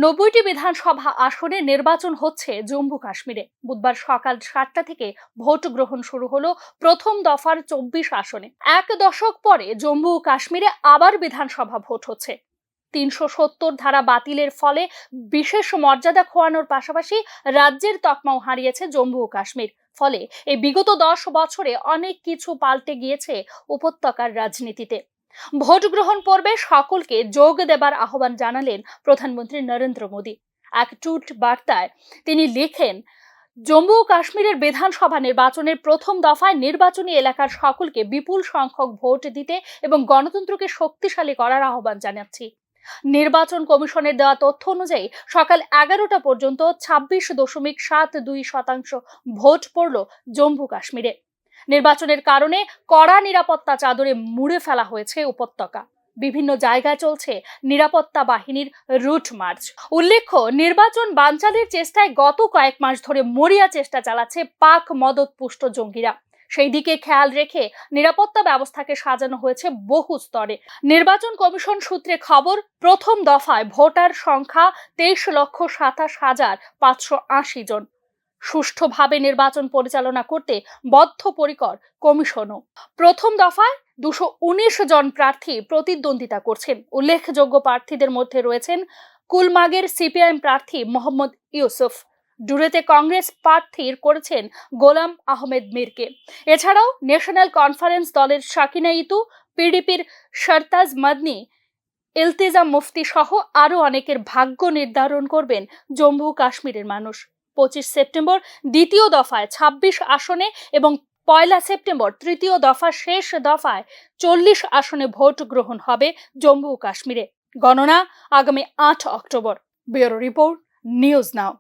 90টি বিধানসভা আসনে নির্বাচন হচ্ছে জম্মু কাশ্মীরে। বুধবার সকাল 7টা থেকে ভোট গ্রহণ শুরু হলো প্রথম দফার 24 আসনে। এক দশক পরে জম্মু ও কাশ্মীরে আবার বিধানসভা ভোট হচ্ছে। 370 ধারা বাতিলের ফলে বিশেষ মর্যাদা খোয়ানোর পাশাপাশি রাজ্যের তকমাও হারিয়েছে জম্মু ও কাশ্মীর। ফলে এই বিগত 10 বছরে অনেক কিছু পাল্টে গিয়েছে উপত্যকার রাজনীতিতে। ভোট গ্রহণ পর্বে সকলকে যোগ দেবার আহ্বান জানালেন প্রধানমন্ত্রী নরেন্দ্র মোদী। এক টুইট বার্তায় তিনি লেখেন, জম্মু ও কাশ্মীরের বিধানসভা নির্বাচনের প্রথম দফায় নির্বাচনী এলাকার সকলকে বিপুল সংখ্যক ভোট দিতে এবং গণতন্ত্রকে শক্তিশালী করার আহ্বান জানাচ্ছি। নির্বাচন কমিশনের দেওয়া তথ্য অনুযায়ী সকাল 11টা পর্যন্ত 26.72% ভোট পড়ল জম্মু কাশ্মীরে। নির্বাচনের কারণে কড়া নিরাপত্তা চাদরে মুড়ে ফেলা হয়েছে উপত্যকা। বিভিন্ন জায়গায় চলছে নিরাপত্তা বাহিনীর রুট মার্চ। উল্লেখ্য, নির্বাচন বানচালের চেষ্টায় গত কয়েক মাস ধরে মরিয়া চেষ্টা চালাচ্ছে পাক মদতপুষ্ট জঙ্গিরা। সেই দিকে খেয়াল রেখে নিরাপত্তা ব্যবস্থাকে সাজানো হয়েছে বহু স্তরে। নির্বাচন কমিশন সূত্রে খবর, প্রথম দফায় ভোটার সংখ্যা 23,27,580 জন। সুষ্ঠুভাবে নির্বাচন পরিচালনা করতে বদ্ধপরিকর কমিশনও। প্রথম দফায় 219 জন প্রার্থী প্রতিদ্বন্দ্বিতা করছেন। উল্লেখযোগ্য প্রার্থীদের মধ্যে রয়েছেন কুলমাগের সিপিআইএম প্রার্থী মোহাম্মদ ইউসুফ, ডুরেতে কংগ্রেস প্রার্থীর করেছেন গোলাম আহমেদ মীরকে। এছাড়াও ন্যাশনাল কনফারেন্স দলের শাকিনা ইতু, পিডিপির সরতাজ মাদনি, ইলতিজাম মুফতি সহ আরো অনেকের ভাগ্য নির্ধারণ করবেন জম্মু কাশ্মীরের মানুষ। 25 সেপ্টেম্বর দ্বিতীয় দফায় 26 আসনে এবং 1 সেপ্টেম্বর তৃতীয় দফা শেষ দফায় 40 আসনে ভোট গ্রহণ হবে জম্মু ও কাশ্মীরে। গণনা আগামী 8 October. Bureau report, news now.